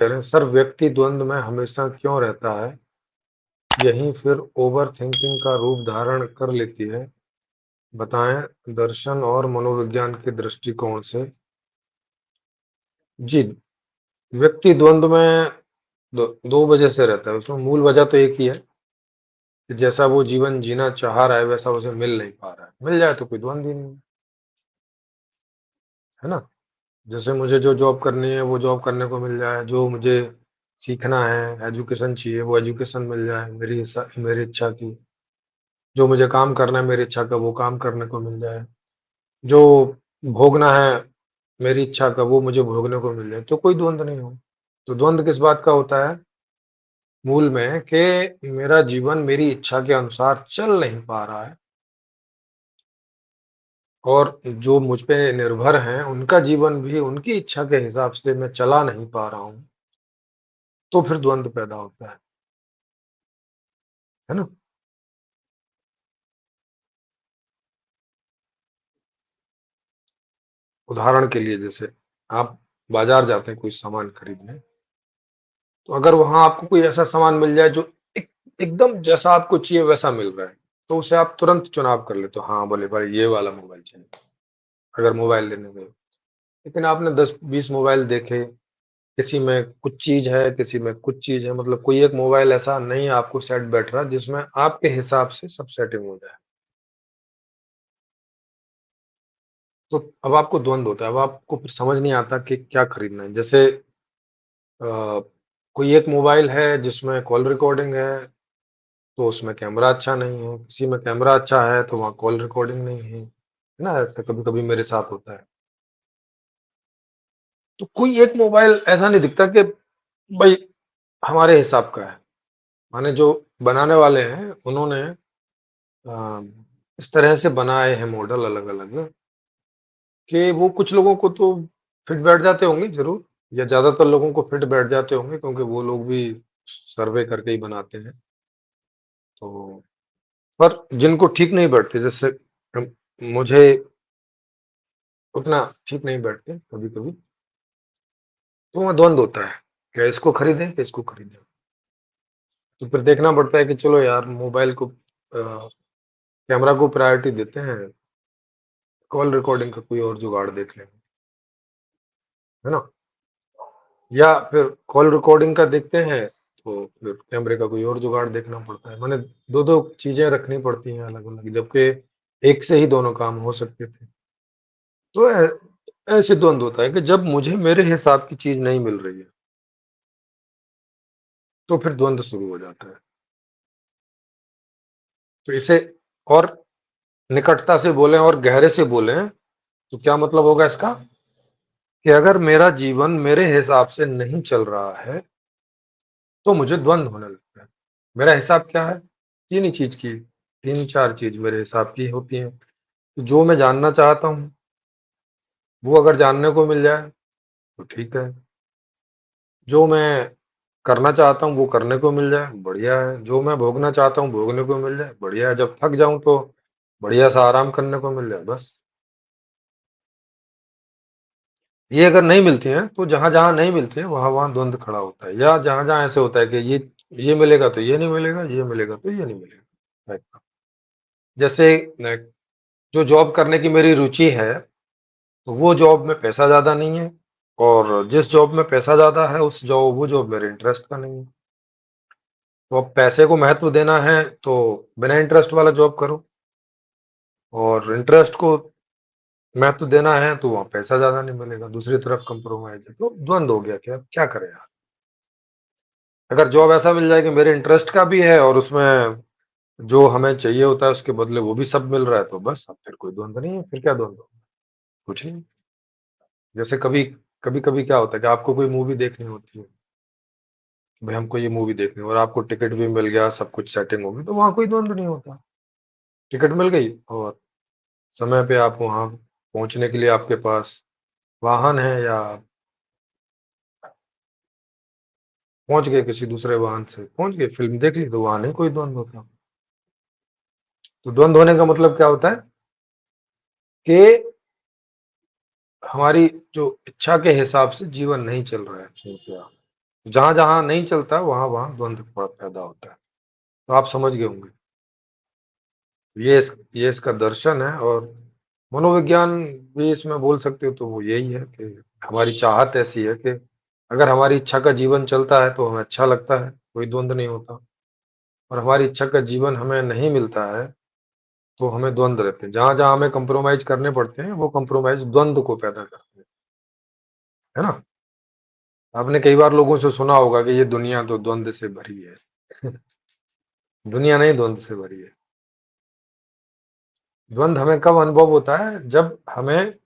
कह रहे हैं, सर व्यक्ति द्वंद में हमेशा क्यों रहता है? यही फिर ओवर थिंकिंग का रूप धारण कर लेती है। बताएं दर्शन और मनोविज्ञान के दृष्टिकोण से। जी, व्यक्ति द्वंद में दो वजह से रहता है। उसमें मूल वजह तो एक ही है कि जैसा वो जीवन जीना चाह रहा है वैसा उसे मिल नहीं पा रहा है। मिल जाए तो कोई द्वंद ही नहीं है ना। जैसे मुझे जो जॉब करनी है वो जॉब करने को मिल जाए, जो मुझे सीखना है, एजुकेशन चाहिए वो एजुकेशन मिल जाए मेरी इच्छा की। जो मुझे काम करना है मेरी इच्छा का वो काम करने को मिल जाए। जो भोगना है मेरी इच्छा का वो मुझे भोगने को मिल जाए, तो कोई द्वंद नहीं हो। तो द्वंद किस बात का होता है मूल में, कि मेरा जीवन मेरी इच्छा के अनुसार चल नहीं पा रहा है और जो मुझ पे निर्भर हैं उनका जीवन भी उनकी इच्छा के हिसाब से मैं चला नहीं पा रहा हूँ। तो फिर द्वंद पैदा होता है ना। उदाहरण के लिए जैसे आप बाजार जाते हैं कोई सामान खरीदने, तो अगर वहां आपको कोई ऐसा सामान मिल जाए जो एकदम जैसा आपको चाहिए वैसा मिल रहा है, तो उसे आप तुरंत चुनाव कर लेते हो। हाँ बोले भाई ये वाला मोबाइल चाहिए, अगर मोबाइल लेने गए। लेकिन आपने 10-20 मोबाइल देखे, किसी में कुछ चीज है किसी में कुछ चीज है, मतलब कोई एक मोबाइल ऐसा नहीं आपको सेट बैठ रहा जिसमें आपके हिसाब से सब सेटिंग हो जाए। तो अब आपको द्वंद होता है। अब आपको फिर समझ नहीं आता कि क्या खरीदना है। जैसे कोई एक मोबाइल है जिसमें कॉल रिकॉर्डिंग है, तो उसमें कैमरा अच्छा नहीं है। किसी में कैमरा अच्छा है तो वहाँ कॉल रिकॉर्डिंग नहीं है ना। ऐसा कभी कभी मेरे साथ होता है। तो कोई एक मोबाइल ऐसा नहीं दिखता कि भाई हमारे हिसाब का है। माने जो बनाने वाले हैं उन्होंने अ, इस तरह से बनाए हैं मॉडल अलग अलग, कि वो कुछ लोगों को तो फिट बैठ जाते होंगे जरूर, या ज्यादातर लोगों को फिट बैठ जाते होंगे, क्योंकि वो लोग भी सर्वे करके ही बनाते हैं। तो पर जिनको ठीक नहीं बैठते, जैसे मुझे उतना ठीक नहीं बैठते कभी कभी, तो वहाँ द्वंद होता है क्या इसको खरीदें कि इसको खरीदें। तो फिर देखना पड़ता है कि चलो यार मोबाइल को कैमरा को प्रायोरिटी देते हैं, कॉल रिकॉर्डिंग का कोई और जुगाड़ देख लेंगे, है ना। या फिर कॉल रिकॉर्डिंग का देखते हैं तो फिर कैमरे का कोई और जुगाड़ देखना पड़ता है। मैंने दो दो चीजें रखनी पड़ती हैं अलग अलग, जबकि एक से ही दोनों काम हो सकते थे। तो ऐसे द्वंद होता है कि जब मुझे मेरे हिसाब की चीज नहीं मिल रही है, तो फिर द्वंद शुरू हो जाता है। तो इसे और निकटता से बोलें और गहरे से बोलें तो क्या मतलब होगा इसका, कि अगर मेरा जीवन मेरे हिसाब से नहीं चल रहा है तो मुझे द्वंद होने लगता है। मेरा हिसाब क्या है? तीन ही चीज की, तीन चार चीज मेरे हिसाब की होती हैं। तो जो मैं जानना चाहता हूँ वो अगर जानने को मिल जाए तो ठीक है। जो मैं करना चाहता हूँ वो करने को मिल जाए बढ़िया है। जो मैं भोगना चाहता हूँ भोगने को मिल जाए बढ़िया है। जब थक जाऊं तो बढ़िया सा आराम करने को मिल जाए बस। ये अगर नहीं मिलती हैं तो जहां जहां नहीं मिलती है वहां वहां द्वंद खड़ा होता है, या जहां जहां ऐसे होता है कि ये मिलेगा तो ये नहीं मिलेगा, ये मिलेगा तो ये नहीं मिलेगा टाइप का। जैसे जो जॉब करने की मेरी रुचि है, तो वो जॉब में पैसा ज्यादा नहीं है, और जिस जॉब में पैसा ज्यादा है वो जॉब मेरे इंटरेस्ट का नहीं है। तो अब पैसे को महत्व देना है तो बिना इंटरेस्ट वाला जॉब करो, और इंटरेस्ट को महत्व देना है तो वहाँ पैसा ज्यादा नहीं मिलेगा, दूसरी तरफ कंप्रोमाइज है। तो द्वंद हो गया। क्या क्या करें यार। अगर जॉब ऐसा मिल जाए कि मेरे इंटरेस्ट का भी है और उसमें जो हमें चाहिए होता है उसके बदले वो भी सब मिल रहा है, तो बस अब फिर कोई द्वंद नहीं है। फिर क्या द्वंद हो? कुछ नहीं। जैसे कभी कभी कभी क्या होता है कि आपको कोई मूवी देखनी होती है, कि भाई हमको ये मूवी देखनी है, और आपको टिकट भी मिल गया, सब कुछ सेटिंग होगी, तो वहां कोई द्वंद नहीं होता। टिकट मिल गई और समय पे आप वहां पहुंचने के लिए आपके पास वाहन है, या पहुंच गए किसी दूसरे वाहन से, पहुंच गए फिल्म देख ली, तो वहां नहीं कोई द्वंद होता। तो द्वंद होने का मतलब क्या होता है कि हमारी जो इच्छा के हिसाब से जीवन नहीं चल रहा है। जहाँ-जहाँ नहीं चलता, वहाँ-वहाँ द्वंद पैदा होता है। तो आप समझ गए होंगे। ये इसका दर्शन है और मनोविज्ञान भी इसमें बोल सकते हो तो वो यही है कि हमारी चाहत ऐसी है कि अगर हमारी इच्छा का जीवन चलता है तो हमें अच्छा लगता है, कोई द्वंद नहीं होता और हमारी इच्छा का जीवन हमें नहीं मिलता है, तो हमें द्वंद रहते हैं। जहाँ-जहाँ हमें कॉम्प्रोमाइज़ करने पड़ते हैं, वो कॉम्प्रोमाइज़ द्वंद को पैदा करते हैं, है ना? आपने कई बार लोगों से सुना होगा कि ये दुनिया तो द्वंद से भरी है। दुनिया नहीं द्वंद से भरी है। द्वंद हमें कब अनुभव होता है? जब हमें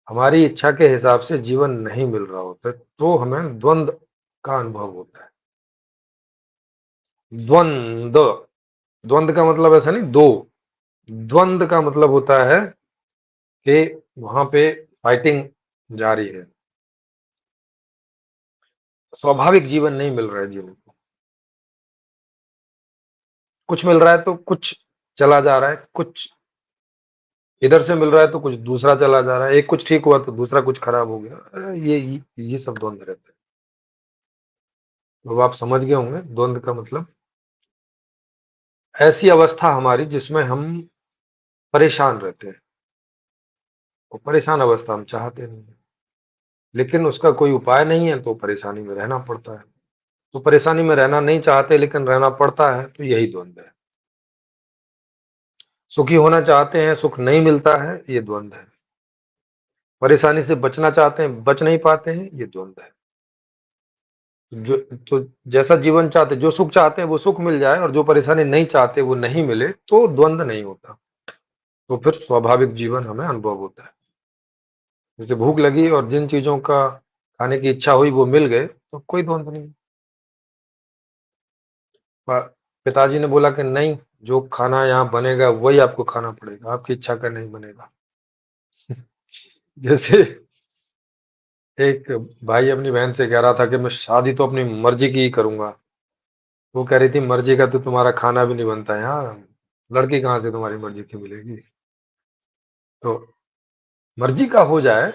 हमारी इच्छा के हिसाब से जीवन नहीं मिल रहा होता है, तो हमें द्वंद का अनुभव होता है। द्वंद, द्वंद का मतलब ऐसा नहीं दो, द्वंद का मतलब होता है कि वहाँ पे फाइटिंग जारी है। स्वाभाविक जीवन नहीं मिल रहा है जीवन को। कुछ मिल रहा है तो कुछ चला जा रहा है, कुछ इधर से मिल रहा है तो कुछ दूसरा चला जा रहा है, एक कुछ ठीक हुआ तो दूसरा कुछ खराब हो गया। ये सब द्वंद रहते हैं। तो अब आप समझ गए होंगे द्वंद का मतलब ऐसी अवस्था हमारी जिसमें हम परेशान रहते हैं। और परेशान अवस्था हम चाहते नहीं हैं। लेकिन उसका कोई उपाय नहीं है तो परेशानी में रहना पड़ता है। तो परेशानी में रहना नहीं चाहते लेकिन रहना पड़ता है तो यही द्वंद है। सुखी होना चाहते हैं, सुख नहीं मिलता है, ये द्वंद है। परेशानी से बचना चाहते हैं, बच नहीं पाते हैं, ये द्वंद है। जो तो जैसा जीवन चाहते जो सुख चाहते हैं वो सुख मिल जाए और जो परेशानी नहीं चाहते वो नहीं मिले तो द्वंद नहीं होता। तो फिर स्वाभाविक जीवन हमें अनुभव होता है। जैसे भूख लगी और जिन चीज़ों का खाने की इच्छा हुई वो मिल गए तो कोई द्वंद नहीं। प पिताजी ने बोला कि नहीं, जो खाना यहाँ बनेगा वही आपको खाना पड़ेगा, आपकी इच्छा का नहीं बनेगा। जैसे एक भाई अपनी बहन से कह रहा था कि मैं शादी तो अपनी मर्ज़ी की ही करूँगा। वो कह रही थी मर्ज़ी का तो तुम्हारा खाना भी नहीं बनता यहाँ, लड़की कहाँ से तुम्हारी मर्ज़ी की मिलेगी। तो मर्ज़ी का हो जाए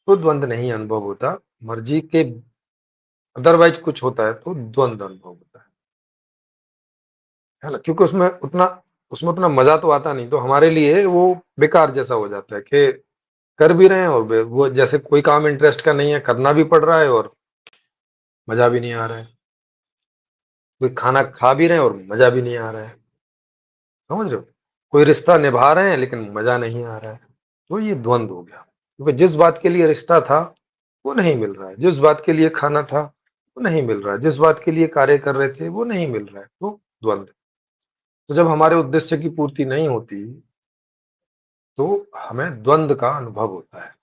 तो द्वंद नहीं अनुभव होता, मर्ज़ी के अदरवाइज़ कुछ होता है तो द्वंद अनुभव होता है ना? क्योंकि उसमें उतना मज़ा तो आता नहीं, तो हमारे लिए वो बेकार जैसा हो जाता है कि कर भी रहे हैं और वो जैसे कोई काम इंटरेस्ट का नहीं है, करना भी पड़ रहा है और मज़ा भी नहीं आ रहा है। कोई खाना खा भी रहे हैं और मज़ा भी नहीं आ रहा है। समझ रहे हो? कोई रिश्ता निभा रहे हैं लेकिन मज़ा नहीं आ रहा है। तो ये द्वंद हो गया। क्योंकि जिस बात के लिए रिश्ता था, वो नहीं मिल रहा है। जिस बात के लिए खाना था, वो नहीं मिल रहा है। जिस बात के लिए कार्य कर रहे थे, वो नहीं मिल रहा है। तो द्वंद। तो जब हमारे उद्देश्य की पूर्ति नहीं होती, तो हमें द्वंद का अनुभव होता है।